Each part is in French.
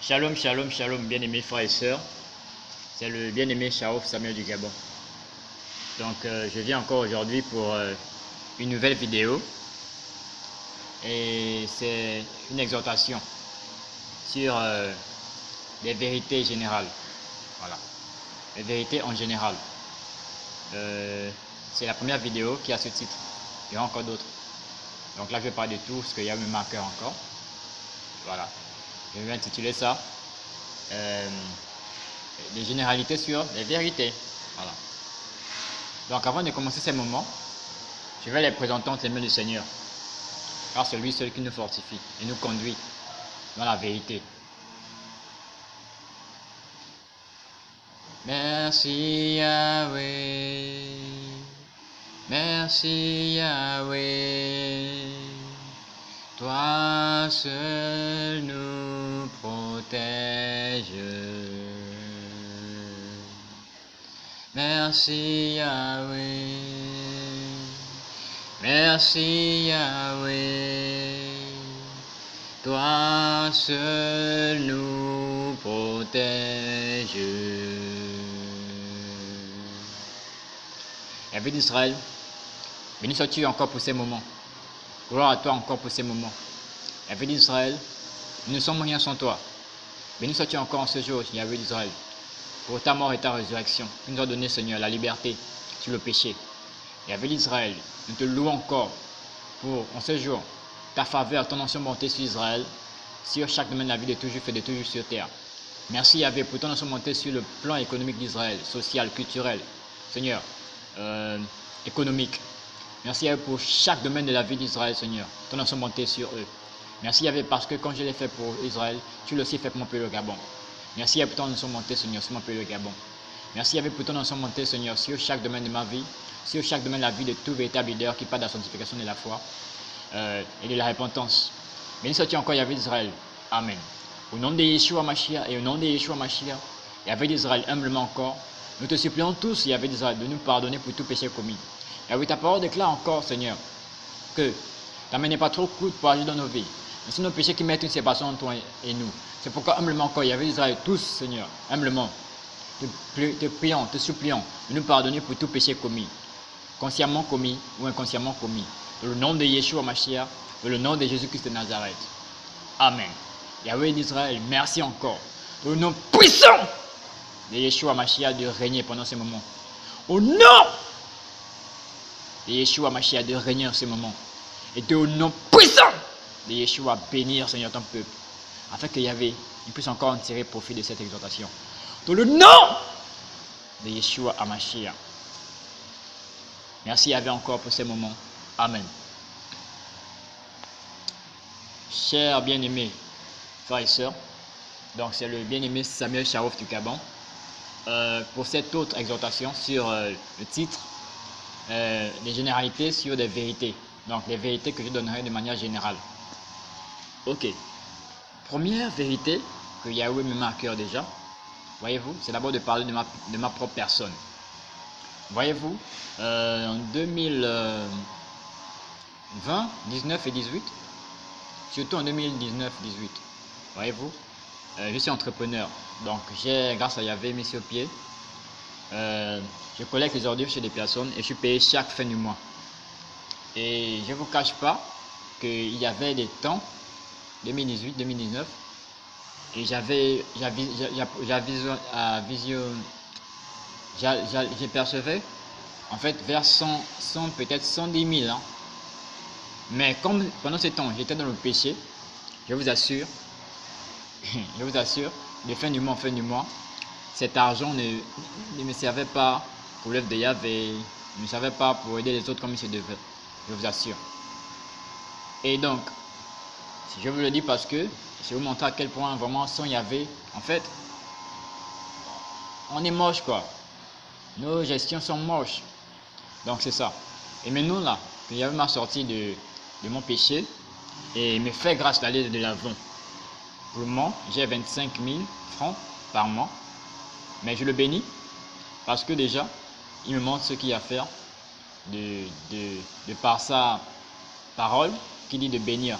Shalom, shalom, shalom, bien-aimés frères et sœurs. C'est le bien-aimé Shaouf Samuel du Gabon. Donc, je viens encore aujourd'hui pour une nouvelle vidéo. Et c'est une exhortation sur les vérités générales. Voilà, les vérités en général. C'est la première vidéo qui a ce titre. Il y aura encore d'autres. Donc là, je vais parler de tout, parce qu'il y a mes marqueurs encore. Voilà. Je vais intituler ça des généralités sur les vérités. Voilà. Donc avant de commencer ces moments, je vais les présenter entre les mains du Seigneur. Car c'est lui seul qui nous fortifie et nous conduit dans la vérité. Merci Yahweh. Merci Yahweh. Toi seul nous protèges. Merci Yahweh. Merci Yahweh. Toi seul nous protèges. La vie d'Israël, béni sois-tu encore pour ces moments. Gloire à toi encore pour ces moments. La vie d'Israël, nous ne sommes rien sans toi. Béni sois-tu encore en ce jour, Yahweh d'Israël, pour ta mort et ta résurrection. Tu nous as donné, Seigneur, la liberté sur le péché. Yahweh d'Israël, nous te louons encore pour, en ce jour, ta faveur, ton ancienne bonté sur Israël, sur chaque domaine de la vie de toujours fait de toujours sur terre. Merci Yahweh pour ton ancienne bonté sur le plan économique d'Israël, social, culturel, Seigneur, économique. Merci Yahweh pour chaque domaine de la vie d'Israël, Seigneur. Ton ancienne bonté sur eux. Merci Yahweh parce que quand je l'ai fait pour Israël, tu l'as aussi fait pour mon pays le Gabon. Merci Yahweh pour ton ancienne bonté, Seigneur, sur mon pays le Gabon. Merci Yahweh pour ton ancienne bonté, Seigneur, sur chaque domaine de ma vie, sur chaque domaine de la vie de tout véritable leader qui parle de la sanctification de la foi et de la repentance. Béni sois-tu encore Yahweh d'Israël. Amen. Au nom de Yeshua Mashiach et au nom de Yeshua Mashiach, Yahweh d'Israël, humblement encore, nous te supplions tous, Yahweh d'Israël, de nous pardonner pour tout péché commis. Yahweh, ta parole déclare encore, Seigneur, que ta main n'est pas trop courte pour agir dans nos vies. Mais c'est nos péchés qui mettent une séparation entre toi et nous. C'est pourquoi, humblement encore, Yahweh d'Israël, tous, Seigneur, humblement, te prions, te supplions de nous pardonner pour tout péché commis, consciemment commis ou inconsciemment commis. Dans le nom de Yeshua Mashiach, dans le nom de Jésus-Christ de Nazareth. Amen. Yahweh d'Israël, merci encore. Dans le nom puissant de Yeshua Mashiach de régner pendant ces moments. Au nom de Yeshua Mashiach de régner en ce moment. Et de au nom puissant de Yeshua bénir, Seigneur, ton peuple. Afin que Yahweh puisse encore en tirer profit de cette exhortation. Dans le nom de Yeshua Mashiach. Merci Yahweh encore pour ces moments. Amen. Chers bien-aimés frères et sœurs, donc c'est le bien-aimé Samuel Shaouf du Gabon pour cette autre exhortation sur le titre des généralités sur des vérités. Donc les vérités que je donnerai de manière générale. Ok. Première vérité que Yahweh me met à cœur déjà, voyez-vous, c'est d'abord de parler de ma propre personne. Voyez-vous, en 2020, 19 et 18, surtout en 2019-18, voyez-vous, je suis entrepreneur. Donc j'ai, grâce à Yahweh, mis sur pied, je collecte les ordures chez des personnes et je suis payé chaque fin du mois. Et je ne vous cache pas qu'il y avait des temps, 2018-2019, et j'ai percevé en fait vers 100 peut-être 110 000 ans. Mais comme pendant ce temps j'étais dans le péché, je vous assure, de fin du mois en fin du mois, cet argent ne me servait pas pour l'œuvre de Yahweh, ne me servait pas pour aider les autres comme il se devait, je vous assure. Et donc, si je vous le dis parce que je vais vous montrer à quel point vraiment sans Yahweh, en fait, on est moche quoi. Nos gestions sont moches. Donc c'est ça. Et maintenant là, que Yahweh m'a sorti de mon péché et me fait grâce d'aller de l'avant. Pour le moment, j'ai 25 000 francs par mois. Mais je le bénis parce que déjà, il me montre ce qu'il y a à faire de par sa parole qui dit de bénir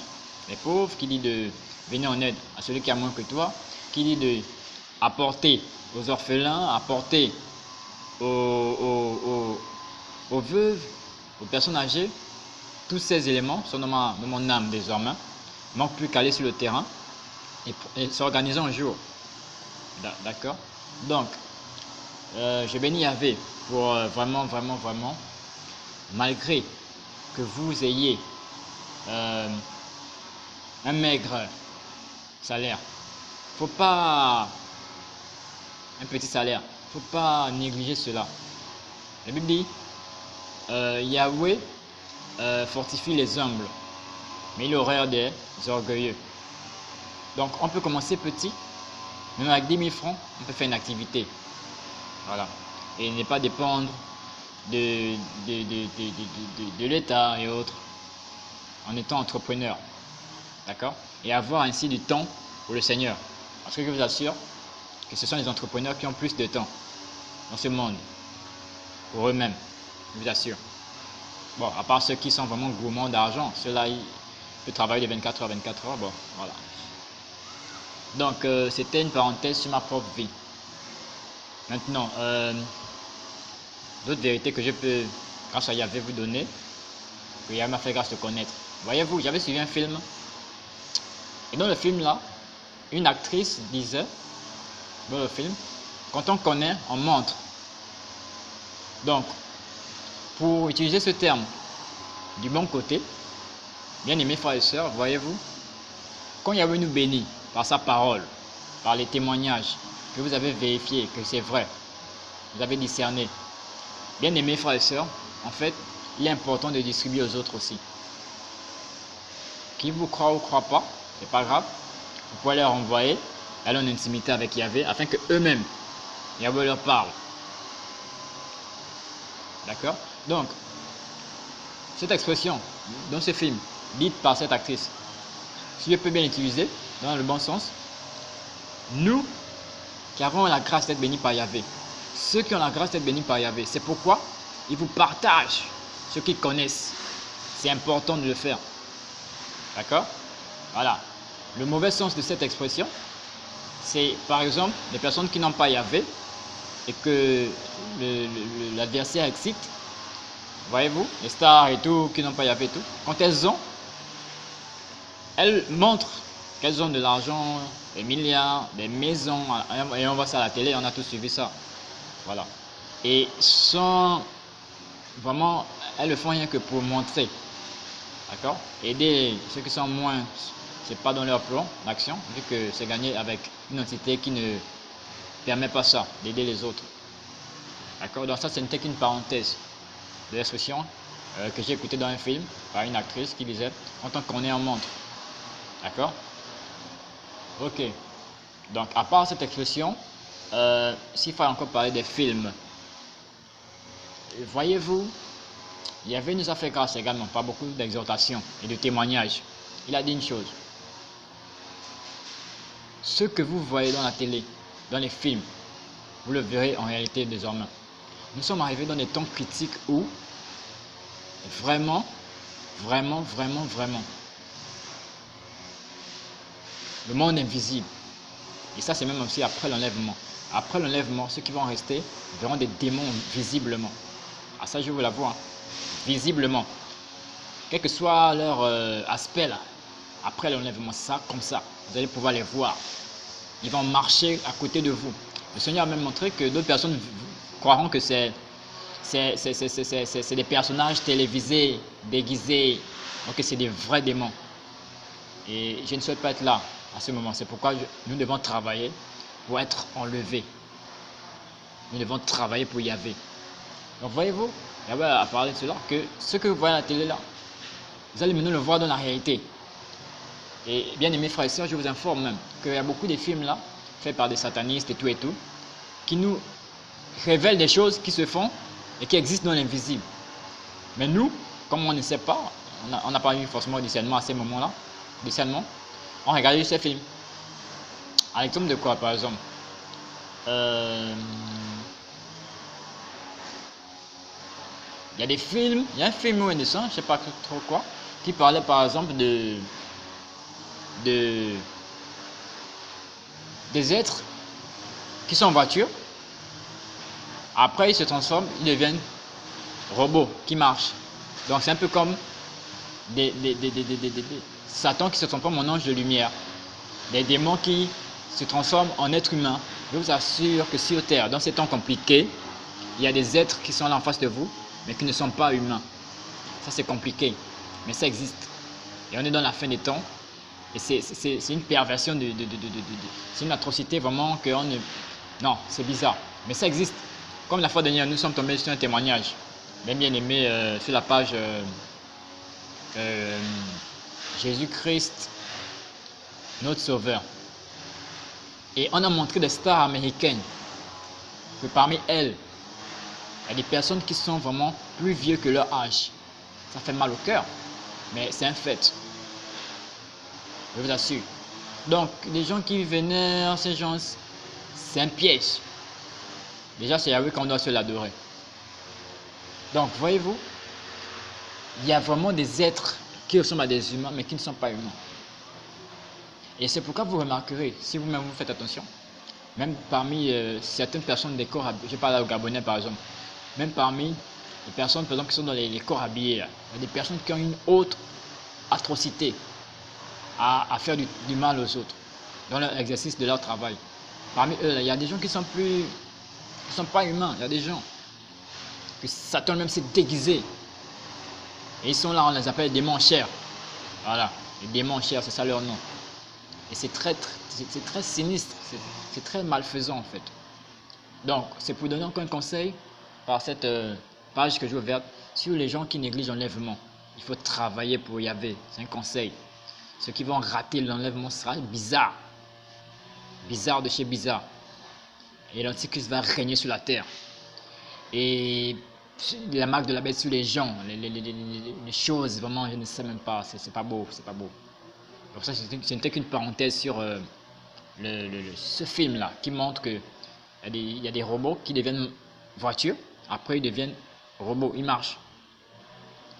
les pauvres, qui dit de venir en aide à celui qui a moins que toi, qui dit de apporter aux orphelins, apporter aux veuves, aux personnes âgées. Tous ces éléments sont dans mon âme désormais. Il manque plus qu'à aller sur le terrain et s'organiser un jour. D'accord? Donc, je bénis Yahvé pour vraiment, malgré que vous ayez un maigre salaire, faut pas un petit salaire, faut pas négliger cela. La Bible dit Yahweh fortifie les humbles, mais il horreur des orgueilleux. Donc on peut commencer petit, même avec 10 000 francs, on peut faire une activité. Voilà. Et ne pas dépendre de l'État et autres, en étant entrepreneur. D'accord? Et avoir ainsi du temps pour le Seigneur. Parce que je vous assure que ce sont les entrepreneurs qui ont plus de temps dans ce monde, pour eux-mêmes, je vous assure. Bon, à part ceux qui sont vraiment gourmands d'argent, ceux-là, ils peuvent travailler de 24 heures, bon, voilà. Donc, c'était une parenthèse sur ma propre vie. Maintenant, d'autres vérités que je peux, grâce à Yahvé, vous donner, que Yahvé m'a fait grâce de connaître. Voyez-vous, j'avais suivi un film, et dans le film là, une actrice disait, dans le film, quand on connaît, on montre. Donc, pour utiliser ce terme du bon côté, bien aimés frères et sœurs, voyez-vous, quand Yahvé nous bénit par sa parole, par les témoignages que vous avez vérifiés, que c'est vrai, vous avez discerné, bien aimés frères et sœurs, en fait, il est important de distribuer aux autres aussi. Qui vous croit ou ne croit pas, c'est pas grave, vous pouvez leur envoyer, aller en intimité avec Yahvé, afin que eux-mêmes, Yahvé leur parle. D'accord? Donc, cette expression dans ce film, dite par cette actrice, si je peux bien l'utiliser dans le bon sens, nous qui avons la grâce d'être bénis par Yahvé, ceux qui ont la grâce d'être bénis par Yahvé, c'est pourquoi ils vous partagent ce qu'ils connaissent. C'est important de le faire. D'accord? Voilà. Le mauvais sens de cette expression, c'est par exemple des personnes qui n'ont pas Yahvé et que l'adversaire excite. Voyez-vous, les stars et tout, qui n'ont pas Yahvé et tout, quand elles montrent qu'elles ont de l'argent, des milliards, des maisons, et on voit ça à la télé, on a tous suivi ça. Voilà. Et sans vraiment, elles le font rien que pour montrer. D'accord? Aider ceux qui sont moins, c'est pas dans leur plan d'action, vu que c'est gagné avec une entité qui ne permet pas ça, d'aider les autres. D'accord? Donc ça, ce n'était qu'une parenthèse de l'expression que j'ai écouté dans un film par une actrice qui disait en tant qu'on est en montre. D'accord? Ok. Donc à part cette expression, s'il faut encore parler des films, voyez-vous, Yahvé nous a fait grâce également par beaucoup d'exhortations et de témoignages. Il a dit une chose: ce que vous voyez dans la télé, dans les films, vous le verrez en réalité désormais. Nous sommes arrivés dans des temps critiques où vraiment, le monde est invisible. Et ça, c'est même aussi après l'enlèvement. Après l'enlèvement, ceux qui vont rester verront des démons visiblement. Ah, ça, je vous l'avoue, hein. Visiblement. Quel que soit leur aspect là, après l'enlèvement, ça, comme ça, vous allez pouvoir les voir. Ils vont marcher à côté de vous. Le Seigneur a même montré que d'autres personnes croiront que c'est des personnages télévisés, déguisés, donc c'est des vrais démons. Et je ne souhaite pas être là à ce moment. C'est pourquoi nous devons travailler pour être enlevés. Nous devons travailler pour Yahvé. Donc voyez-vous, Yahvé a parlé de cela, que ce que vous voyez à la télé là, vous allez maintenant le voir dans la réalité. Et bien aimés frères et sœurs, je vous informe même qu'il y a beaucoup de films là, faits par des satanistes et tout, qui nous révèlent des choses qui se font et qui existent dans l'invisible. Mais nous, comme on ne sait pas, on n'a pas eu forcément de discernement à ces moments-là, on regarde ces films. À l'exemple de quoi, par exemple? Il y a des films, il y a un film récent, je ne sais pas trop quoi, qui parlait par exemple des êtres qui sont en voiture. Après, ils se transforment, ils deviennent robots qui marchent. Donc, c'est un peu comme Satan qui se transforme en ange de lumière. Des démons qui se transforment en êtres humains. Je vous assure que sur Terre, dans ces temps compliqués, il y a des êtres qui sont là en face de vous, mais qui ne sont pas humains. Ça, c'est compliqué, mais ça existe. Et on est dans la fin des temps. Et c'est une perversion, c'est une atrocité vraiment que on ne... Non, c'est bizarre, mais ça existe. Comme la fois dernière, nous sommes tombés sur un témoignage, bien aimé, sur la page Jésus-Christ, notre Sauveur. Et on a montré des stars américaines, que parmi elles, il y a des personnes qui sont vraiment plus vieux que leur âge. Ça fait mal au cœur, mais c'est un fait. Je vous assure. Donc, les gens qui vénèrent ces gens, c'est un piège. Déjà, c'est à eux qu'on doit se l'adorer. Donc, voyez-vous, il y a vraiment des êtres qui ressemblent à des humains, mais qui ne sont pas humains. Et c'est pourquoi vous remarquerez, si vous-même vous faites attention, même parmi certaines personnes des corps habillés, je parle au Gabonais par exemple, même parmi les personnes par exemple, qui sont dans les corps habillés, il y a des personnes qui ont une autre atrocité à faire du mal aux autres dans l'exercice de leur travail. Parmi eux, il y a des gens qui sont pas humains. Il y a des gens que Satan même s'est déguisé. Et ils sont là, on les appelle démons chers. Voilà, les démons chers, c'est ça leur nom. Et c'est très sinistre, c'est très malfaisant en fait. Donc, c'est pour donner encore un conseil par cette page que j'ai ouverte sur les gens qui négligent l'enlèvement. Il faut travailler pour y aller, c'est un conseil. Ceux qui vont rater l'enlèvement sera bizarre. Bizarre de chez bizarre. Et l'antichrist va régner sur la terre. Et la marque de la bête sur les gens, les choses, vraiment, je ne sais même pas. C'est pas beau, c'est pas beau. Donc ça, ce n'était qu'une parenthèse sur ce film-là, qui montre que il y a des robots qui deviennent voitures. Après, ils deviennent robots, ils marchent.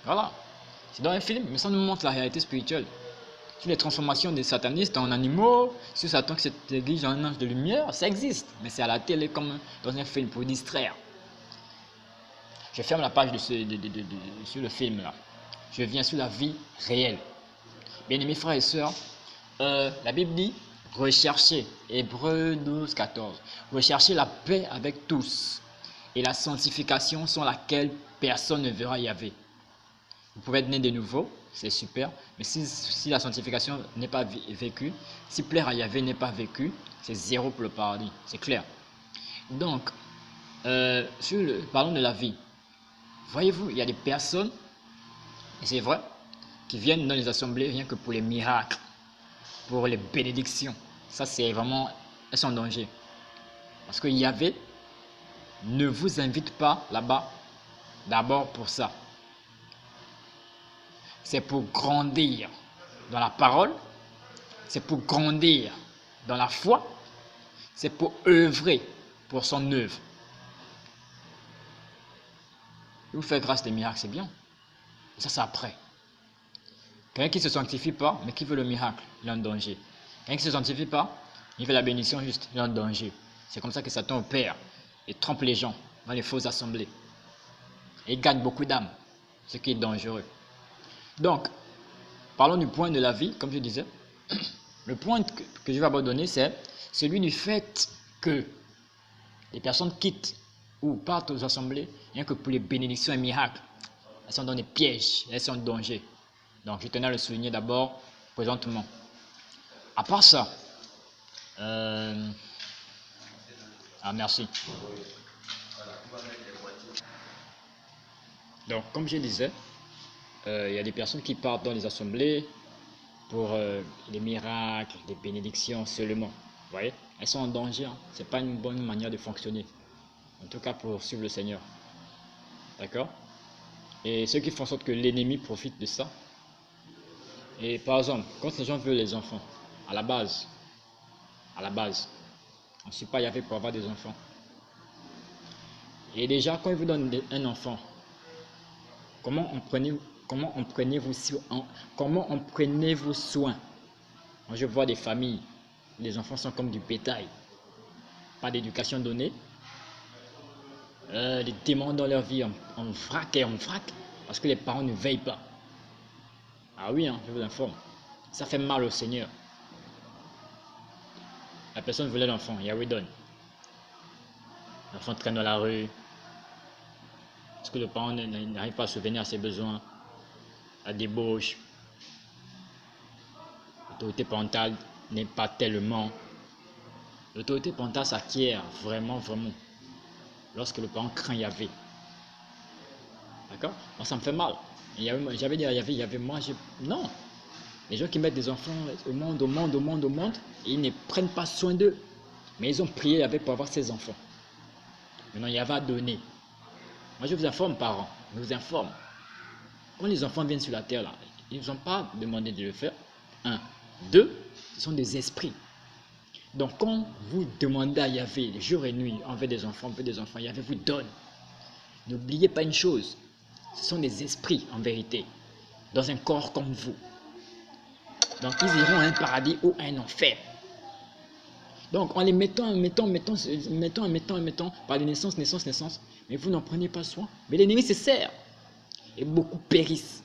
Voilà. C'est dans un film, mais ça nous montre la réalité spirituelle. Sur les transformations des satanistes en animaux, sur Satan qui s'églige en un ange de lumière, ça existe. Mais c'est à la télé comme dans un film pour distraire. Je ferme la page sur le film là. Je viens sur la vie réelle. Bien-aimés frères et sœurs, la Bible dit recherchez, Hébreux 12, 14. Recherchez la paix avec tous et la sanctification sans laquelle personne ne verra Yahvé. Vous pouvez être né de nouveau, c'est super, mais si la sanctification n'est pas vécue, si plaire à Yahvé n'est pas vécu, c'est zéro pour le paradis, c'est clair. Donc, parlons de la vie. Voyez-vous, il y a des personnes, et c'est vrai, qui viennent dans les assemblées rien que pour les miracles, pour les bénédictions. Ça, c'est vraiment, elles sont en danger. Parce que Yahvé ne vous invite pas là-bas d'abord pour ça. C'est pour grandir dans la parole, c'est pour grandir dans la foi, c'est pour œuvrer pour son œuvre. Vous faire grâce des miracles, c'est bien. Ça, c'est après. Quelqu'un qui ne se sanctifie pas, mais qui veut le miracle, il est en danger. Quelqu'un qui ne se sanctifie pas, il veut la bénédiction juste, il est en danger. C'est comme ça que Satan opère et trompe les gens dans les fausses assemblées. Et il gagne beaucoup d'âmes, ce qui est dangereux. Donc, parlons du point de la vie, comme je disais. Le point que je vais abandonner, c'est celui du fait que les personnes quittent ou partent aux assemblées, rien que pour les bénédictions et miracles. Elles sont dans des pièges, elles sont en danger. Donc, je tenais à le souligner d'abord, présentement. À part ça, merci. Donc, comme je disais, il y a des personnes qui partent dans les assemblées pour les miracles, les bénédictions seulement. Vous voyez, elles sont en danger. Hein. Ce n'est pas une bonne manière de fonctionner. En tout cas, pour suivre le Seigneur. D'accord? Et ceux qui font en sorte que l'ennemi profite de ça. Et par exemple, quand les gens veulent les enfants, à la base, on ne suit pas Yahvé pour avoir des enfants. Et déjà, quand il vous donne un enfant, comment en prenez-vous soin? Moi, je vois des familles, Les enfants sont comme du bétail. Pas d'éducation donnée. Les démons dans leur vie, on vraque et on vraque parce que les parents ne veillent pas. Ah oui, hein, je vous informe. Ça fait mal au Seigneur. La personne voulait l'enfant, Yahweh donne. L'enfant traîne dans la rue. Parce que le parent n'arrive pas à subvenir à ses besoins. La débauche. L'autorité parentale n'est pas tellement. L'autorité parentale s'acquiert vraiment, vraiment. Lorsque le parent craint Yahvé. D'accord? Moi, ça me fait mal. J'avais dit à Yahvé, moi, non. Les gens qui mettent des enfants au monde, et ils ne prennent pas soin d'eux. Mais ils ont prié Yahvé pour avoir ses enfants. Maintenant, Yahvé a donné. Moi, je vous informe, parents. Je vous informe. Quand les enfants viennent sur la terre, là, ils n'ont pas demandé de le faire. Un. Deux, ce sont des esprits. Donc, quand vous demandez à Yahvé, jour et nuit, on veut des enfants, Yahvé vous donne. N'oubliez pas une chose. Ce sont des esprits, en vérité, dans un corps comme vous. Donc, ils iront à un paradis ou à un enfer. Donc, en les mettant, par les naissances, mais vous n'en prenez pas soin. Mais l'ennemi se sert. Et beaucoup périssent.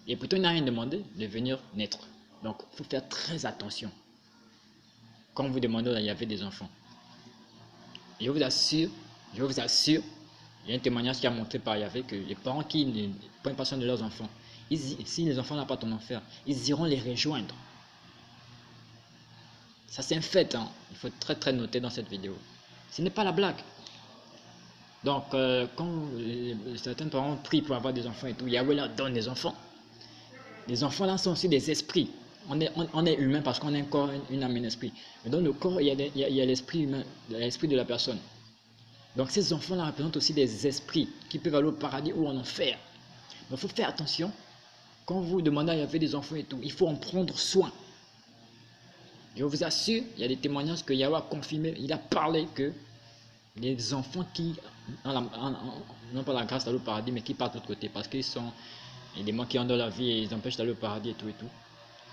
Et pourtant, il n'a rien demandé de venir naître. Donc, il faut faire très attention quand vous demandez à Yahvé des enfants. Je vous assure, il y a un témoignage qui a montré par Yahvé que les parents qui ne prennent pas soin de leurs enfants, si les enfants n'ont pas ton enfer, ils iront les rejoindre. Ça, c'est un fait, hein. Il faut très très noter dans cette vidéo. Ce n'est pas la blague. Donc, quand certains parents prient pour avoir des enfants et tout, Yahvé leur donne des enfants. Les enfants là sont aussi des esprits. On est humain parce qu'on a un corps, une âme, un esprit. Mais dans le corps, il y a l'esprit humain, l'esprit de la personne. Donc ces enfants-là représentent aussi des esprits qui peuvent aller au paradis ou en enfer. Donc il faut faire attention. Quand vous demandez à Yahvé des enfants et tout, il faut en prendre soin. Je vous assure, il y a des témoignages que Yahvé a confirmé. Il a parlé que les enfants qui n'ont pas la grâce d'aller au paradis, mais qui partent de l'autre côté, parce qu'ils sont les démons qui ont dans la vie et ils empêchent d'aller au paradis et tout et tout.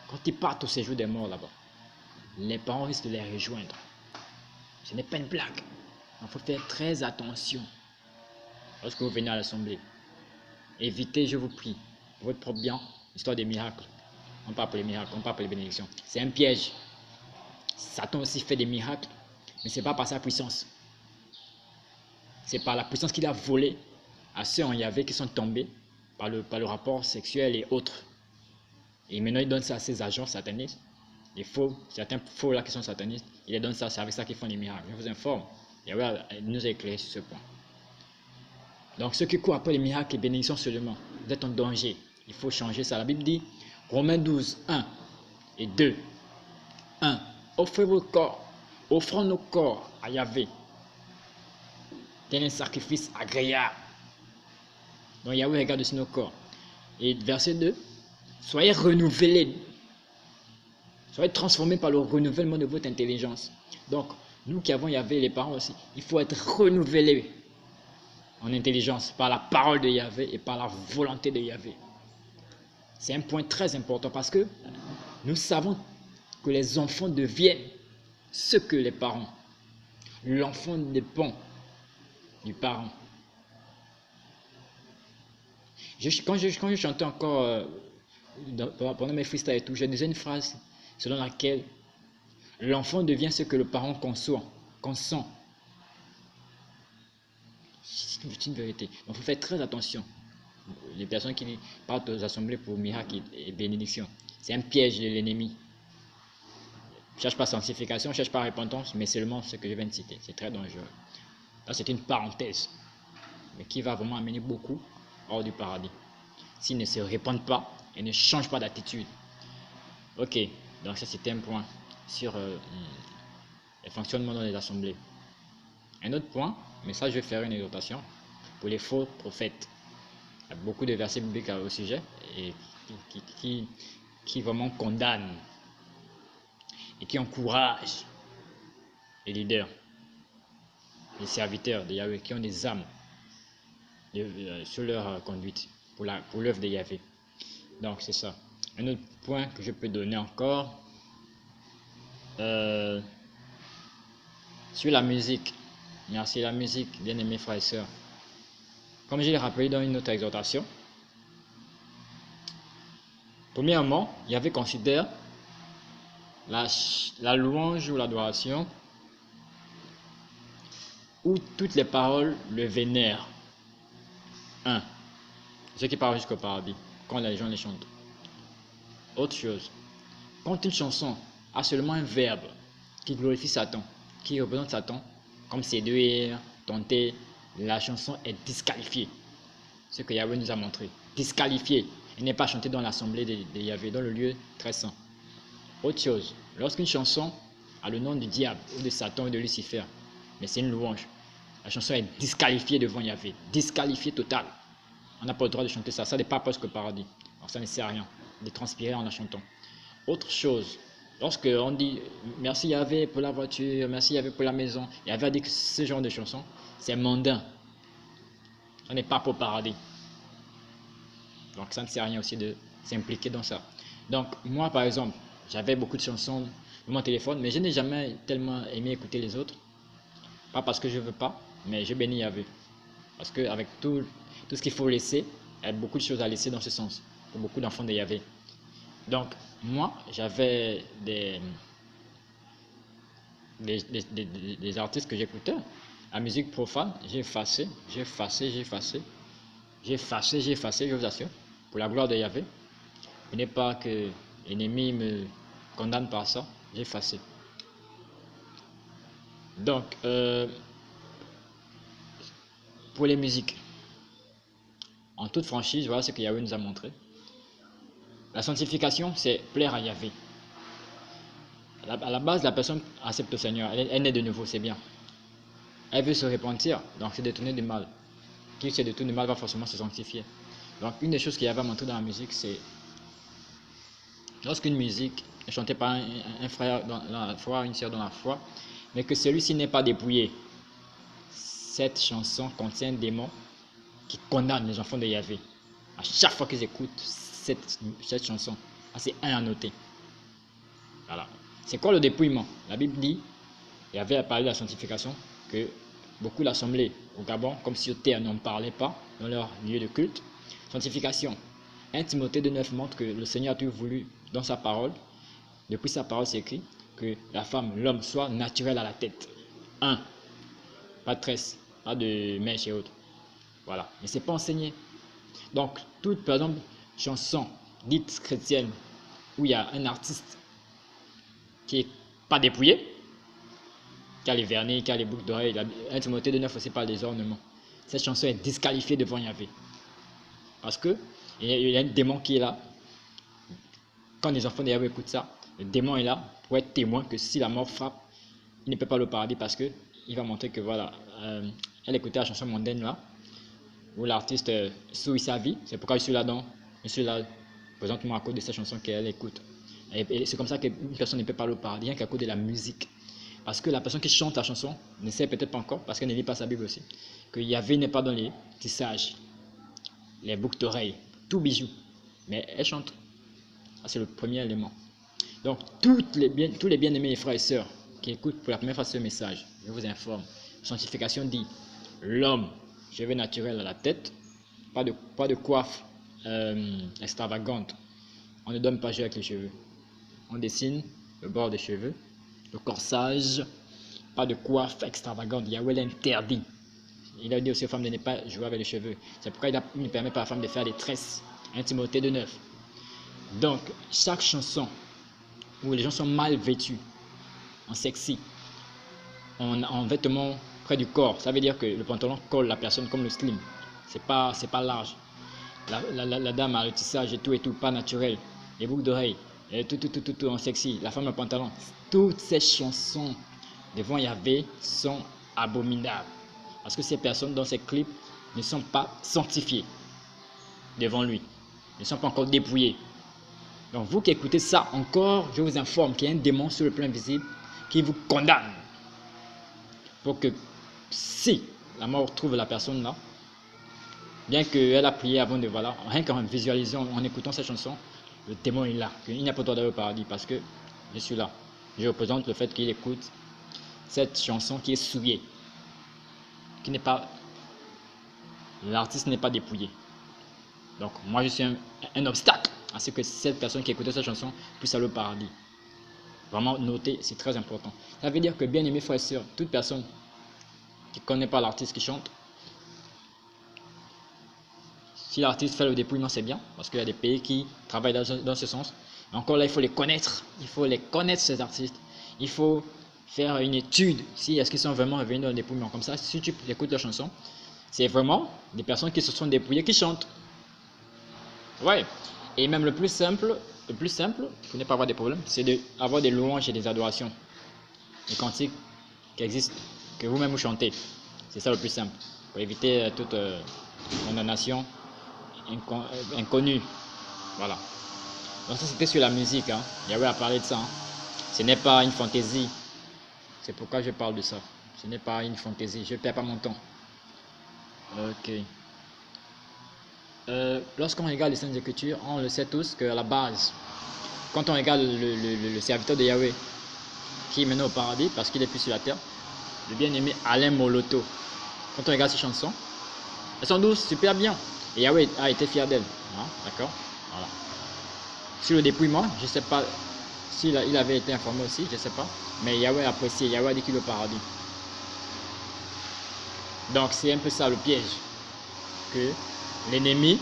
Quand ils partent au séjour des morts là-bas, les parents risquent de les rejoindre. Ce n'est pas une blague. Il faut faire très attention lorsque vous venez à l'assemblée. Évitez, je vous prie, pour votre propre bien, l'histoire des miracles. On parle pour les miracles, on parle pour les bénédictions. C'est un piège. Satan aussi fait des miracles, mais ce n'est pas par sa puissance. C'est par la puissance qu'il a volée à ceux en Yahvé qui sont tombés par le rapport sexuel et autres. Et maintenant, il donne ça à ses agents satanistes. Certains faux là qui sont satanistes, il les donne ça, c'est avec ça qu'ils font les miracles. Je vous informe. Yahvé nous a éclairé sur ce point. Donc, ceux qui courent après les miracles et bénédictions seulement, vous êtes en danger. Il faut changer ça. La Bible dit, Romains 12, 1 et 2. 1. Offrez vos corps, offrons nos corps à Yahvé. Tel un sacrifice agréable. Donc, Yahvé regarde aussi nos corps. Et verset 2. Soyez renouvelés. Soyez transformés par le renouvellement de votre intelligence. Donc, nous qui avons Yahvé, les parents aussi, il faut être renouvelés en intelligence par la parole de Yahvé et par la volonté de Yahvé. C'est un point très important parce que nous savons que les enfants deviennent ce que les parents. L'enfant dépend du parent. Quand je chantais encore pendant mes freestyles et tout, je disais une phrase selon laquelle l'enfant devient ce que le parent consent. C'est une vérité. Donc il faut faire très attention. Les personnes qui partent aux assemblées pour miracles et bénédictions, c'est un piège de l'ennemi. Ne cherche pas sanctification, ne cherche pas repentance, mais seulement ce que je viens de citer. C'est très dangereux. Là, c'est une parenthèse, mais qui va vraiment amener beaucoup hors du paradis. S'ils ne se répandent pas et ne changent pas d'attitude. Ok, donc ça c'était un point sur le fonctionnement dans les assemblées. Un autre point, mais ça je vais faire une exhortation pour les faux prophètes. Il y a beaucoup de versets bibliques au sujet et qui vraiment condamnent et qui encouragent les leaders, les serviteurs de Yahvé qui ont des âmes sur leur conduite pour l'œuvre de Yahvé. Donc c'est ça. Un autre point que je peux donner encore, euh, sur la musique. Merci la musique, bien aimés frères et sœurs. Comme je l'ai rappelé dans une autre exhortation, premièrement, il y avait considère la louange ou l'adoration où toutes les paroles le vénèrent. 1. Ceux qui parlent jusqu'au paradis, quand les gens les chantent. Autre chose, quand une chanson a seulement un verbe qui glorifie Satan, qui représente Satan, comme séduire, tenter, la chanson est disqualifiée. Ce que Yahweh nous a montré. Disqualifiée. Elle n'est pas chantée dans l'assemblée de Yahweh, dans le lieu très saint. Autre chose, lorsqu'une chanson a le nom du diable, ou de Satan, ou de Lucifer, mais c'est une louange, la chanson est disqualifiée devant Yahweh. Disqualifiée totale. On n'a pas le droit de chanter ça. Ça n'est pas presque paradis. Alors ça ne sert à rien de transpirer en la chantant. Autre chose, lorsque on dit merci Yahweh pour la voiture, merci Yahweh pour la maison, Yahweh a dit que ce genre de chansons, c'est mondain. Ça n'est pas pour paradis. Donc ça ne sert à rien aussi de s'impliquer dans ça. Donc moi par exemple, j'avais beaucoup de chansons dans mon téléphone, mais je n'ai jamais tellement aimé écouter les autres. Pas parce que je ne veux pas, mais je bénis Yahweh. Parce qu'avec tout ce qu'il faut laisser, il y a beaucoup de choses à laisser dans ce sens, pour beaucoup d'enfants de Yahweh. Donc, moi, j'avais des artistes que j'écoutais. La musique profane, j'ai effacé, je vous assure, pour la gloire de Yahweh. Ce n'est pas que l'ennemi me condamne par ça, j'ai effacé. Donc, pour les musiques, en toute franchise, voilà ce que Yahweh nous a montré. La sanctification, c'est plaire à Yahweh. À la base, la personne accepte le Seigneur, elle naît de nouveau, c'est bien. Elle veut se repentir, donc se détourner du mal. Qui se détourne du mal va forcément se sanctifier. Donc, une des choses qu'il y avait montré dans la musique, c'est lorsqu'une musique est chantée par un frère dans la foi, une sœur dans la foi, mais que celui-ci n'est pas dépouillé, cette chanson contient un démon qui condamne les enfants de Yahweh. À chaque fois qu'ils écoutent cette chanson, c'est un à noter. Voilà. C'est quoi le dépouillement? La Bible dit, Yahweh a parlé de la sanctification, que beaucoup l'assemblée au Gabon, comme sur terre, n'en parlaient pas dans leur lieu de culte. Sanctification. 1 Timothée 2,9 montre que le Seigneur a tout voulu dans sa parole. Depuis sa parole, c'est écrit que la femme, l'homme soit naturel à la tête. 1. Pas de tresse, pas de mèche et autres. Voilà. Mais c'est pas enseigné. Donc, toute, par exemple, chanson dite chrétienne où il y a un artiste qui n'est pas dépouillé, qui a les vernis, qui a les boucles d'oreilles, 1 Timothée 2,9 aussi parle des ornements. Cette chanson est disqualifiée devant Yahweh. Parce que il y a un démon qui est là. Quand les enfants de Yahweh écoutent ça, le démon est là pour être témoin que si la mort frappe, il ne peut pas aller au paradis parce que il va montrer que voilà, elle écoutait la chanson mondaine là, où l'artiste souille sa vie. C'est pourquoi je suis là-dedans. Je suis là présentement à cause de cette chanson qu'elle écoute. Et c'est comme ça qu'une personne ne peut pas aller au paradis, rien qu'à cause de la musique. Parce que la personne qui chante la chanson ne sait peut-être pas encore, parce qu'elle ne lit pas sa Bible aussi, que Yahweh n'est pas dans les tissages, les boucles d'oreilles, tout bijou. Mais elle chante. C'est le premier élément. Donc, tous les bien-aimés frères et sœurs qui écoutent pour la première fois ce message, je vous informe. Sanctification dit, l'homme, cheveux naturels à la tête, pas de coiffe extravagante. On ne donne pas jeu avec les cheveux. On dessine le bord des cheveux, le corsage, pas de coiffe extravagante. Yahweh l'interdit. Il a dit aussi aux femmes de ne pas jouer avec les cheveux. C'est pourquoi il ne permet pas à la femme de faire des tresses. 1 Timothée 2,9. Donc, chaque chanson où les gens sont mal vêtus, en sexy, en vêtements près du corps, ça veut dire que le pantalon colle la personne comme le slim. C'est pas large. La dame a le tissage et tout, pas naturel. Les boucles d'oreilles, tout en sexy. La femme a le pantalon. Toutes ces chansons devant Yahweh sont abominables. Parce que ces personnes dans ces clips ne sont pas sanctifiées devant lui. Ne sont pas encore dépouillées. Donc vous qui écoutez ça encore, je vous informe qu'il y a un démon sur le plan visible qui vous condamne. Pour que si la mort trouve la personne là, bien qu'elle a prié avant de voilà, rien qu'en visualisant, en écoutant cette chanson, le démon est là. Il n'y a pas de droit d'aller au paradis parce que je suis là. je représente le fait qu'il écoute cette chanson qui est souillée, qui n'est pas, l'artiste n'est pas dépouillé. Donc moi je suis un obstacle à ce que cette personne qui écoutait cette chanson puisse aller au paradis. Vraiment noter, c'est très important. Ça veut dire que, bien aimé frères et sœurs, toute personne qui ne connaît pas l'artiste qui chante, si l'artiste fait le dépouillement, c'est bien, parce qu'il y a des pays qui travaillent dans ce sens. Mais encore là, il faut les connaître. Il faut les connaître, ces artistes. Il faut faire une étude, si est-ce qu'ils sont vraiment revenus dans le dépouillement. Comme ça, si tu écoutes leur chanson, c'est vraiment des personnes qui se sont dépouillées qui chantent. Ouais. Et même le plus simple, pour ne pas avoir des problèmes, c'est d'avoir des louanges et des adorations. Des cantiques qui existent, que vous-même vous chantez. C'est ça le plus simple. Pour éviter toute condamnation inconnue. Voilà. Donc ça c'était sur la musique. Hein. Yahweh a parlé de ça. Hein. Ce n'est pas une fantaisie. C'est pourquoi je parle de ça. Ce n'est pas une fantaisie. Je ne perds pas mon temps. Ok. Lorsqu'on regarde les Saintes Écritures, on le sait tous qu'à la base, quand on regarde le serviteur de Yahweh qui est maintenant au paradis parce qu'il est plus sur la terre, le bien-aimé Alain Moloto, quand on regarde ses chansons, elles sont douces, super bien. Et Yahweh a été fier d'elles. Hein, d'accord. Voilà. Sur le dépouillement, je ne sais pas s'il avait été informé aussi, je ne sais pas. Mais Yahweh a apprécié, Yahweh a dit qu'il est au paradis. Donc c'est un peu ça le piège que l'ennemi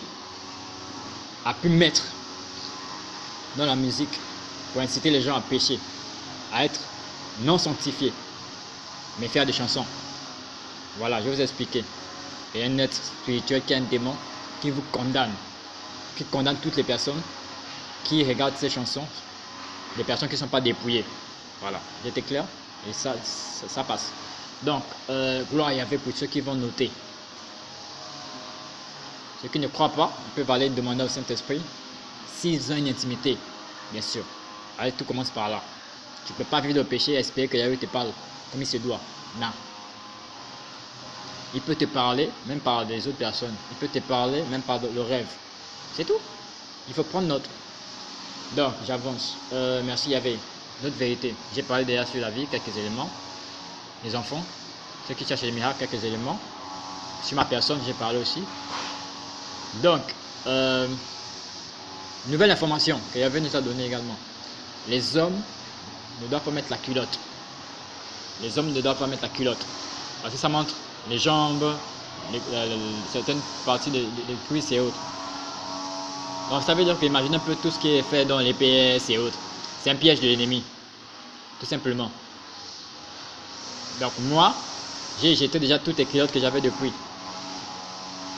a pu mettre dans la musique pour inciter les gens à pécher, à être non sanctifiés, mais faire des chansons. Voilà, je vais vous expliquer. Il y a un être spirituel qui est un démon qui vous condamne, qui condamne toutes les personnes qui regardent ces chansons, les personnes qui ne sont pas dépouillées. Voilà, j'étais clair? Et ça passe. Donc, gloire à Yahweh pour ceux qui vont noter. Ceux qui ne croient pas, ils peuvent aller demander au Saint-Esprit s'ils ont une intimité, bien sûr. Allez, tout commence par là. Tu ne peux pas vivre de péché et espérer que Yahweh te parle comme il se doit. Non. Il peut te parler, même par des autres personnes. Il peut te parler, même par le rêve. C'est tout. Il faut prendre note. Donc, j'avance. Merci Yahweh. Notre vérité. J'ai parlé déjà sur la vie, quelques éléments. Les enfants, ceux qui cherchent les miracles, quelques éléments. Sur ma personne, j'ai parlé aussi. Donc, nouvelle information que Yahweh nous a donnée également. Les hommes ne doivent pas mettre la culotte. Les hommes ne doivent pas mettre la culotte. Parce que ça montre les jambes, certaines parties des cuisses et autres. Donc ça veut dire qu'imagine un peu tout ce qui est fait dans les PS et autres. C'est un piège de l'ennemi. Tout simplement. Donc moi, j'ai jeté déjà toutes les culottes que j'avais depuis.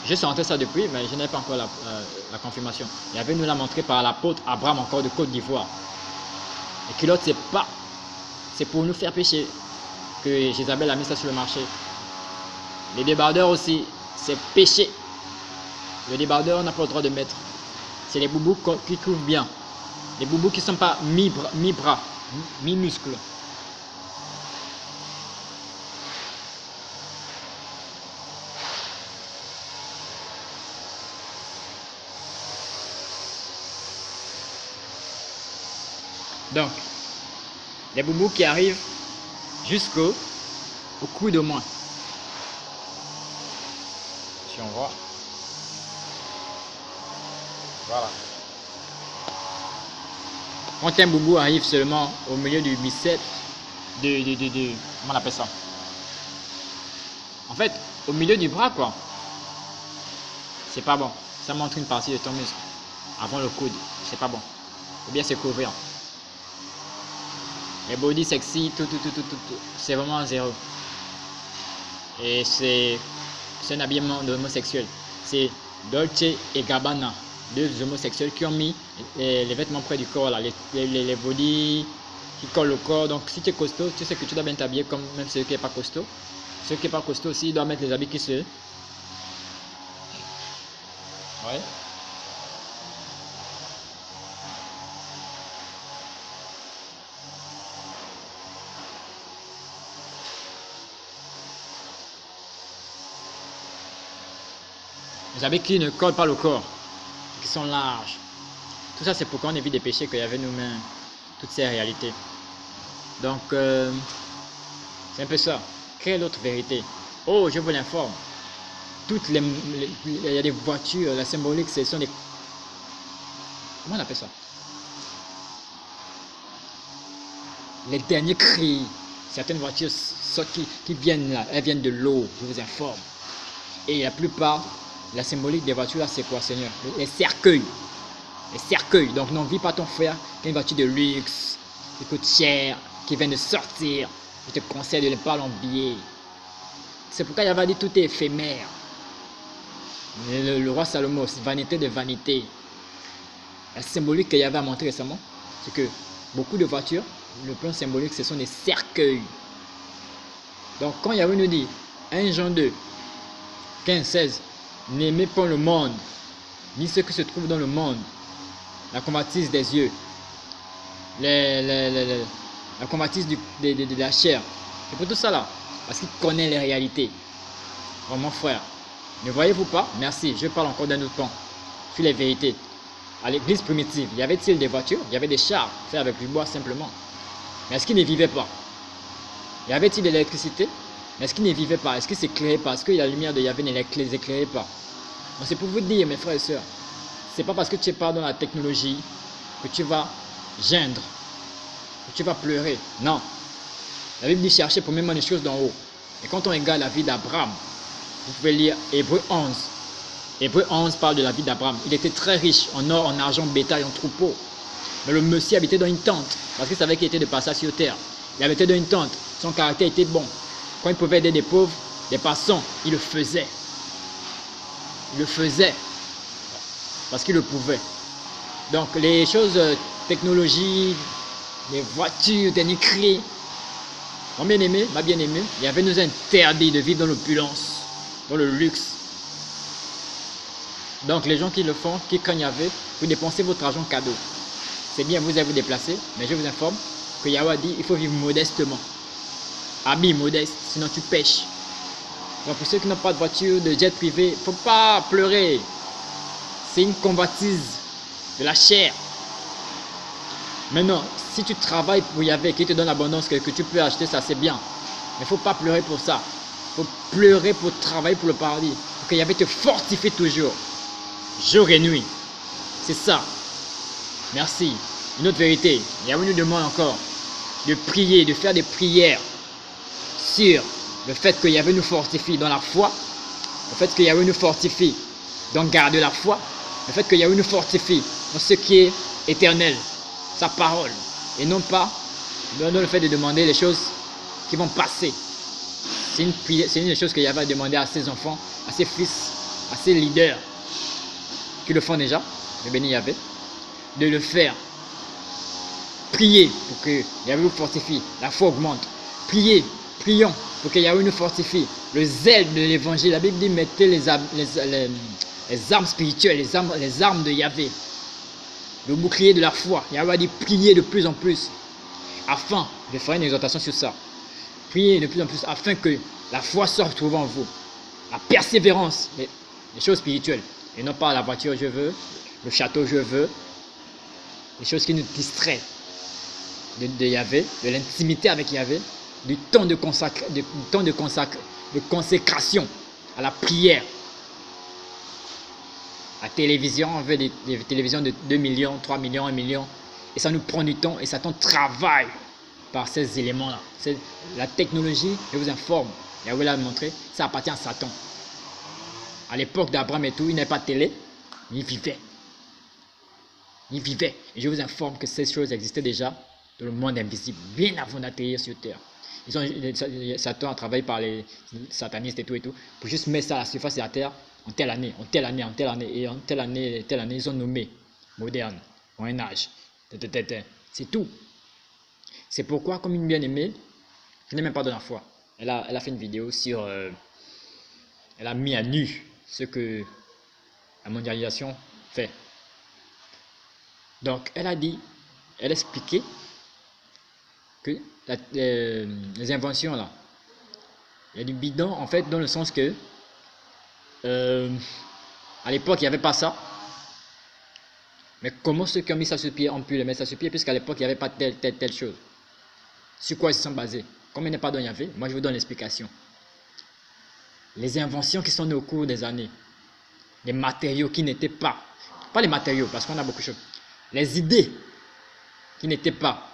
Je sentais ça depuis, mais je n'avais pas encore la confirmation. Yahweh nous l'a montré par l'apôtre Abraham, encore de Côte d'Ivoire. Les culottes, c'est pour nous faire pécher que Jézabel a mis ça sur le marché. Les débardeurs aussi, c'est péché. Le débardeur, on n'a pas le droit de mettre. C'est les boubous qui couvrent bien. Les boubous qui ne sont pas mi-bras, mi-muscles. Donc, les boubous qui arrivent jusqu'au coude au moins. Si on voit. Voilà. Quand un boubou arrive seulement au milieu du biceps, comment on appelle ça? En fait, au milieu du bras, quoi. C'est pas bon. Ça montre une partie de ton muscle. Avant le coude, c'est pas bon. Faut bien se couvrir. Les body sexy, tout. C'est vraiment zéro. Et c'est un habillement d'homosexuel. C'est Dolce et Gabbana, deux homosexuels qui ont mis les vêtements près du corps, là, les body qui collent au corps. Donc si tu es costaud, tu sais que tu dois bien t'habiller comme même ceux qui n'est pas costaud. Ceux qui n'est pas costaud aussi, ils doivent mettre les habits qui se... Ouais. Les habits qui ne collent pas le corps, qui sont larges. Tout ça, c'est pour qu'on évite des péchés qu'il y avait nous-mêmes, toutes ces réalités. Donc, c'est un peu ça. Quelle autre vérité? Oh, je vous l'informe. Il y a des voitures, la symbolique, ce sont des... Comment on appelle ça? Les derniers cris. Certaines voitures qui viennent là, elles viennent de l'eau, je vous informe. Et la plupart, la symbolique des voitures là, c'est quoi, Seigneur? Les cercueils. Les cercueils. Donc, non, vis pas ton frère qui a une voiture de luxe, qui coûte cher, qui vient de sortir. Je te conseille de ne pas l'envier. C'est pourquoi il avait dit tout est éphémère. Le roi Salomon, c'est vanité de vanité. La symbolique qu'il y avait à montrer récemment, c'est que beaucoup de voitures, le plan symbolique, ce sont des cercueils. Donc quand Yahweh nous dit 1 Jean 2, 15, 16, n'aimez pas le monde, ni ce qui se trouve dans le monde, la convoitise des yeux, la convoitise de la chair. C'est pour tout ça là, parce qu'il connaît les réalités. Oh mon frère, ne voyez-vous pas? Merci, je parle encore d'un autre pan, sur les vérités. À l'église primitive, y avait-il des voitures? Il y avait des chars, faits avec du bois simplement. Mais est-ce qu'ils ne vivaient pas? Y avait-il de l'électricité? Mais est-ce qu'ils ne vivaient pas? Est-ce qu'ils s'éclairaient pas? Est-ce que la lumière de Yahvé ne les éclairait pas? Donc c'est pour vous dire, mes frères et sœurs, c'est pas parce que tu es pas dans la technologie que tu vas geindre, que tu vas pleurer. Non. La Bible dit chercher premièrement les choses d'en haut. Et quand on regarde la vie d'Abraham, vous pouvez lire Hébreux 11. Hébreux 11 parle de la vie d'Abraham. Il était très riche en or, en argent, bétail, en troupeau. Mais le monsieur habitait dans une tente parce qu'il savait qu'il était de passage sur terre. Il habitait dans une tente. Son caractère était bon. Quand il pouvait aider des pauvres, des passants, il le faisait. Il le faisait parce qu'il le pouvait. Donc les choses, technologie, les voitures, des cris. Mon bien-aimé, ma bien-aimée, il avait nous interdit de vivre dans l'opulence, dans le luxe. Donc les gens qui le font, qui craignent Yahvé, vous dépensez votre argent cadeau. C'est bien, vous allez vous déplacer, mais je vous informe que Yahvé dit il faut vivre modestement. Habille modeste, sinon tu pêches. Donc pour ceux qui n'ont pas de voiture, de jet privé, il ne faut pas pleurer. C'est une convoitise de la chair. Maintenant, si tu travailles pour Yahvé, qui te donne l'abondance, que tu peux acheter ça, c'est bien. Mais il ne faut pas pleurer pour ça. Il faut pleurer pour travailler pour le paradis. Pour que Yahvé te fortifie toujours. Jour et nuit. C'est ça. Merci. Une autre vérité. Yahvé nous demande encore de prier, de faire des prières sur le fait que Yahvé nous fortifie dans la foi, le fait que Yahvé nous fortifie dans garder la foi, le fait que Yahvé nous fortifie dans ce qui est éternel, sa parole, et non pas dans le fait de demander les choses qui vont passer. C'est une des choses que Yahvé a demandé à ses enfants, à ses fils, à ses leaders, qui le font déjà, le béni Yahvé, de le faire. Priez pour que Yahvé vous fortifie, la foi augmente. Prions pour que Yahvé nous fortifie. Le zèle de l'évangile, la Bible dit mettez les armes spirituelles, les armes de Yahvé. Le bouclier de la foi. Yahvé a dit priez de plus en plus. Afin, je ferai une exhortation sur ça. Priez de plus en plus afin que la foi soit retrouvée en vous. La persévérance, les choses spirituelles. Et non pas la voiture je veux, le château je veux. Les choses qui nous distraient de Yahvé, de l'intimité avec Yahvé, du temps de consécration à la prière. La télévision, on veut des télévisions de 2 millions, 3 millions, 1 million. Et ça nous prend du temps et Satan travaille par ces éléments-là. La technologie, je vous informe, Yahvé l'a montré, ça appartient à Satan. À l'époque d'Abraham et tout, il n'avait pas de télé, il vivait. Il vivait. Et je vous informe que ces choses existaient déjà dans le monde invisible, bien avant d'atterrir sur terre. Satan a travaillé par les satanistes et tout, pour juste mettre ça à la surface de la terre en telle année, en telle année, en telle année, et en telle année, ils ont nommé moderne, Moyen Âge. C'est tout. C'est pourquoi, comme une bien-aimée, je n'ai même pas de la foi. Elle a fait une vidéo sur... elle a mis à nu ce que la mondialisation fait. Donc, elle a expliqué que les inventions là, il y a du bidon en fait, dans le sens que à l'époque il n'y avait pas ça, mais comment ceux qui ont mis ça sur pied ont pu le mettre ça sur pied, puisqu'à l'époque il n'y avait pas telle chose. Sur quoi ils se sont basés? Comme il n'est pas dans Yahvé, moi je vous donne l'explication. Les inventions qui sont nées au cours des années, les matériaux qui n'étaient pas les matériaux, parce qu'on a beaucoup de choses, les idées qui n'étaient pas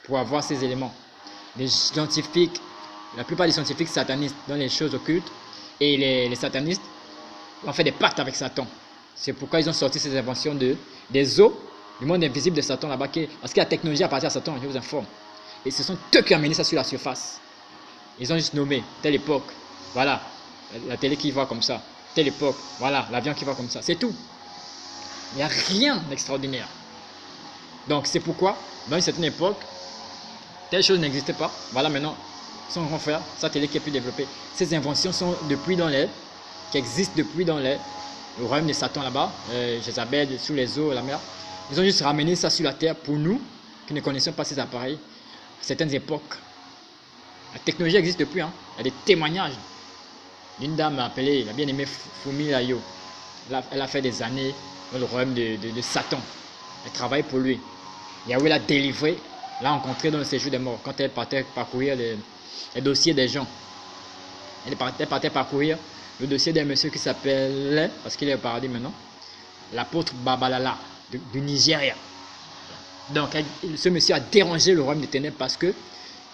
pour avoir ces éléments. Les scientifiques, la plupart des scientifiques satanistes dans les choses occultes, et les satanistes ont fait des pactes avec Satan. C'est pourquoi ils ont sorti ces inventions des eaux, du monde invisible de Satan là-bas, parce que la technologie appartient à Satan, je vous informe. Et ce sont eux qui ont amené ça sur la surface. Ils ont juste nommé telle époque, voilà, la télé qui va comme ça, telle époque, voilà, l'avion qui va comme ça, c'est tout. Il n'y a rien d'extraordinaire. Donc c'est pourquoi, dans une certaine époque, telle chose n'existait pas. Voilà maintenant, son grand frère, sa télé qui est plus développée. Ces inventions sont depuis dans l'air, qui existent depuis dans l'air, le royaume de Satan là-bas, Jézabel, sous les eaux, la mer. Ils ont juste ramené ça sur la terre pour nous, qui ne connaissions pas ces appareils, à certaines époques. La technologie existe depuis, hein. Il y a des témoignages d'une dame appelée, la bien-aimée Fumi Layo. Elle a fait des années dans le royaume de Satan. Elle travaille pour lui. Yahweh l'a délivré, l'a rencontré dans le séjour des morts, quand elle partait parcourir les dossiers des gens. Elle partait parcourir le dossier d'un monsieur qui s'appelait, parce qu'il est au paradis maintenant, l'apôtre Babalala du Nigeria. Donc ce monsieur a dérangé le royaume des ténèbres parce que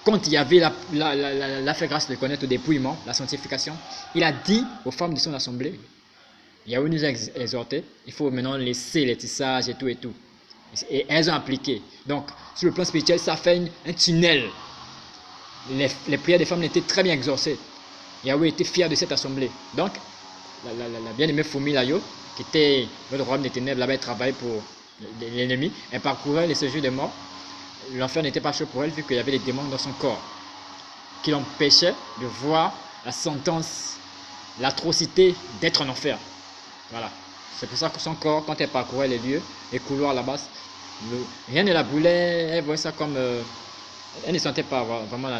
quand il y avait la fait grâce de connaître le dépouillement, la sanctification, il a dit aux femmes de son assemblée, Yahweh nous a exhorté, il faut maintenant laisser les tissages et tout et tout. Et elles ont appliqué. Donc sur le plan spirituel, ça fait un tunnel. Les prières des femmes étaient très bien exaucées. Yahweh était fier de cette assemblée. Donc la bien-aimée Fumi Layo, qui était dans le royaume des ténèbres, là-bas elle travaillait pour l'ennemi, elle parcourait les séjours des morts. L'enfer n'était pas chaud pour elle vu qu'il y avait des démons dans son corps qui l'empêchaient de voir la sentence, l'atrocité d'être en enfer. Voilà. C'est pour ça que son corps, quand elle parcourait les lieux, les couloirs là-bas, rien ne la brûlait, elle voyait ça comme... elle ne sentait pas vraiment la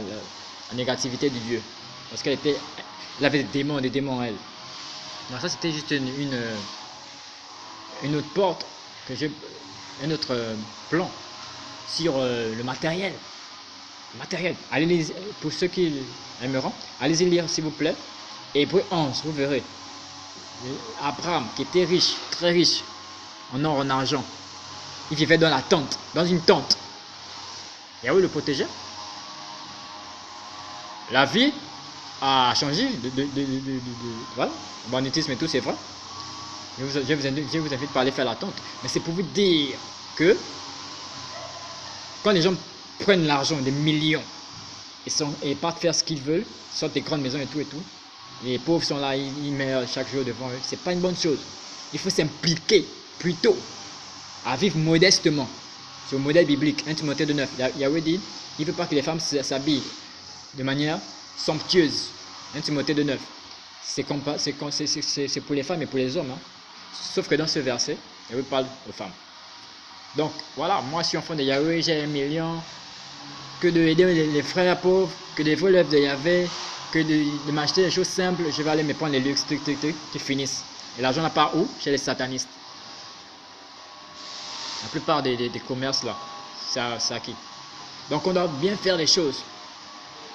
négativité du Dieu. Parce qu'elle avait des démons en elle. Donc ça c'était juste une autre porte, un autre plan sur le matériel. Allez, pour ceux qui aimeront, allez-y lire s'il vous plaît. Hébreux 11, vous verrez. Abraham, qui était riche, très riche, en or, en argent, il vivait dans la tente, dans une tente. Yahweh le protégeait. La vie a changé voilà, le banditisme et tout, c'est vrai. Je vous invite pas à aller faire la tente. Mais c'est pour vous dire que quand les gens prennent l'argent, des millions, et partent faire ce qu'ils veulent, sortent des grandes maisons et tout, les pauvres sont là, ils meurent chaque jour devant eux. C'est pas une bonne chose. Il faut s'impliquer plutôt à vivre modestement. C'est au modèle biblique. 1 Timothée 2,9. Yahweh dit, il ne veut pas que les femmes s'habillent de manière somptueuse. 1 Timothée 2,9. C'est pour les femmes et pour les hommes. Hein. Sauf que dans ce verset, Yahweh parle aux femmes. Donc voilà, moi je suis enfant de Yahweh, j'ai 1 million. Que de aider les frères pauvres, que de voler l'œuvre de Yahweh, que de m'acheter des choses simples, je vais aller me prendre les luxes, qui finissent. Et l'argent n'a pas où? Chez les satanistes. La plupart des commerces là, c'est acquis. Donc on doit bien faire les choses.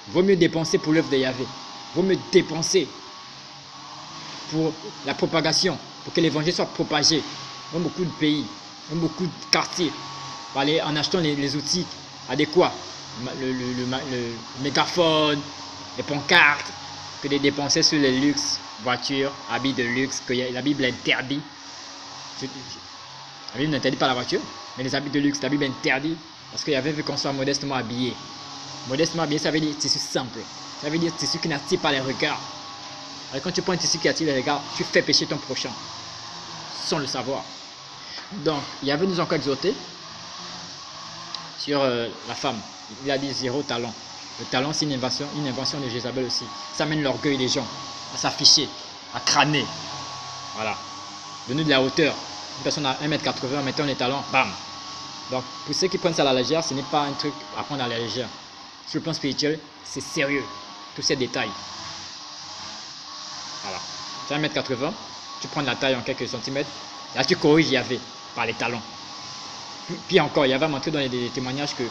Vaut mieux dépenser pour l'œuvre de Yahweh. Vaut mieux dépenser pour la propagation, pour que l'évangile soit propagé dans beaucoup de pays, dans beaucoup de quartiers, en achetant les outils adéquats, le mégaphone, les pancartes, que de dépenser sur les luxes, voitures, habits de luxe, que la Bible interdit. La Bible n'interdit pas la voiture, mais les habits de luxe, la Bible interdit, parce qu'il avait vu qu'on soit modestement habillé. Modestement habillé, ça veut dire tissu simple. Ça veut dire tissu qui n'attire pas les regards. Alors quand tu prends un tissu qui attire les regards, tu fais pécher ton prochain, sans le savoir. Donc, il y avait nous encore exhorté sur la femme. Il a dit 0 talent. Le talent, c'est une invention de Jézabel aussi. Ça amène l'orgueil des gens à s'afficher, à crâner. Voilà. Donner de la hauteur. Une personne à 1m80, mettons les talents, bam. Donc, pour ceux qui prennent ça à la légère, ce n'est pas un truc à prendre à la légère. Sur le plan spirituel, c'est sérieux. Tous ces détails. Voilà. Tu as 1m80, tu prends la taille en quelques centimètres. Là, tu corriges Yahvé par les talents. Puis encore, Yahvé a montré dans les témoignages que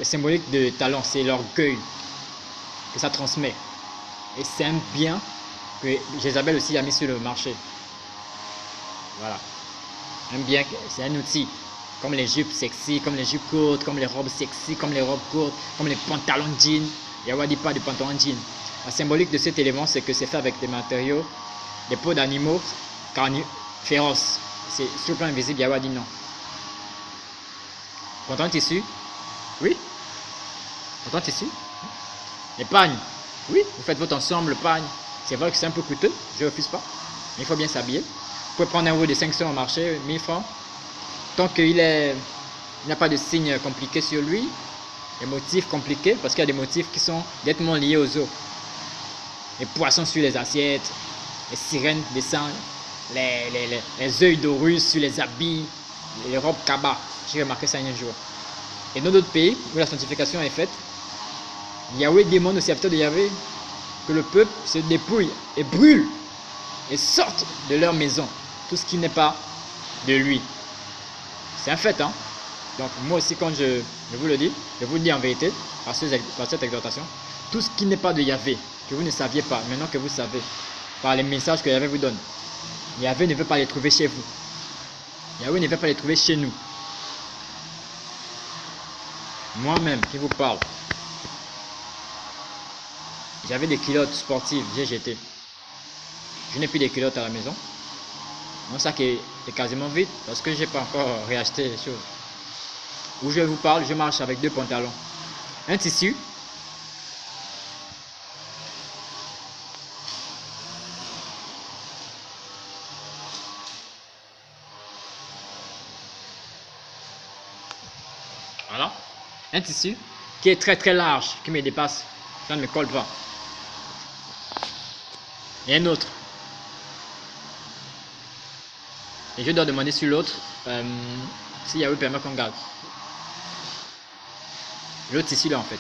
symbolique de talent, c'est l'orgueil que ça transmet. Et c'est un bien que Jézabel aussi a mis sur le marché. Voilà. Un bien, c'est un outil. Comme les jupes sexy, comme les jupes courtes, comme les robes sexy, comme les robes courtes, comme les pantalons jeans. Yahweh dit pas de pantalons jeans. La symbolique de cet élément, c'est que c'est fait avec des matériaux, des peaux d'animaux féroces. C'est sur le plan invisible, Yahweh dit non. Pantalon tissu? Oui. Pantalon tissu? Les pagnes? Oui. Vous faites votre ensemble, le pagne. C'est vrai que c'est un peu coûteux, je ne refuse pas. Mais il faut bien s'habiller. Vous pouvez prendre un euro de 500 au marché, 1000 francs. Tant qu'il n'a pas de signes compliqués sur lui, des motifs compliqués, parce qu'il y a des motifs qui sont directement liés aux eaux. Les poissons sur les assiettes, les sirènes descendent, les œils d'Horus sur les habits, les robes kaba. J'ai remarqué ça un jour. Et dans d'autres pays où la sanctification est faite, Yahweh demande aux serviteurs de Yahweh que le peuple se dépouille et brûle et sorte de leur maison tout ce qui n'est pas de lui. C'est un fait, hein. Donc moi aussi, quand je vous le dis, je vous le dis en vérité, par cette exhortation, tout ce qui n'est pas de Yahweh, que vous ne saviez pas, maintenant que vous savez, par les messages que Yahweh vous donne, Yahweh ne veut pas les trouver chez vous. Yahweh ne veut pas les trouver chez nous. Moi-même qui vous parle, j'avais des culottes sportives, j'ai jeté. Je n'ai plus de culottes à la maison. Mon sac est quasiment vide parce que je n'ai pas encore réacheté les choses. Où je vous parle, je marche avec 2 pantalons. Un tissu. Voilà. Un tissu qui est très large, qui me dépasse. Ça ne me colle pas. Et un autre. Et je dois demander sur l'autre si Yahweh permet qu'on garde. L'autre tissu là en fait.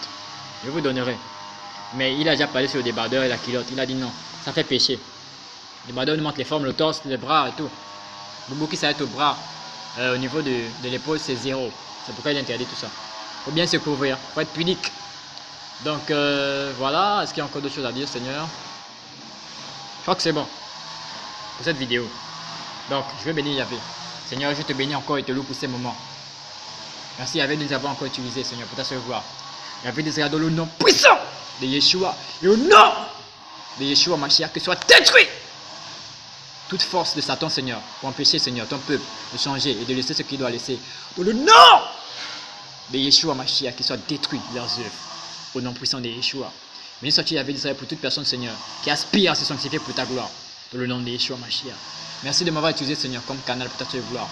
Je vous donnerai. Mais il a déjà parlé sur le débardeur et la culotte. Il a dit non, ça fait péché. Le débardeur nous montre les formes, le torse, les bras et tout. Beaucoup qui s'arrête au bras, au niveau de l'épaule, c'est 0. C'est pourquoi il interdit tout ça. Il faut bien se couvrir, il faut être pudique. Donc voilà, est-ce qu'il y a encore d'autres choses à dire, Seigneur? Je crois que c'est bon pour cette vidéo. Donc je vais bénir Yahweh. Seigneur, je te bénis encore et te loue pour ces moments. Merci Yahweh de nous avoir encore utilisé, Seigneur, pour ta seule gloire. Yahweh désire dans le nom puissant de Yeshua. Et au nom de Yeshua Mashiach, que soit détruit toute force de Satan, Seigneur, pour empêcher, Seigneur, ton peuple de changer et de laisser ce qu'il doit laisser. Au nom de Yeshua Mashiach, qu'il soit détruit leurs œuvres. Au nom puissant de Yeshua. Béni sois-tu Yahweh d'Israël pour toute personne, Seigneur, qui aspire à se sanctifier pour ta gloire. Dans le nom de Yeshua Mashiach. Merci de m'avoir utilisé, Seigneur, comme canal pour ta seule gloire.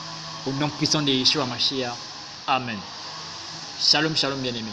Au nom puissant de Yeshua Mashiach. Amen. Shalom, shalom, bien-aimés.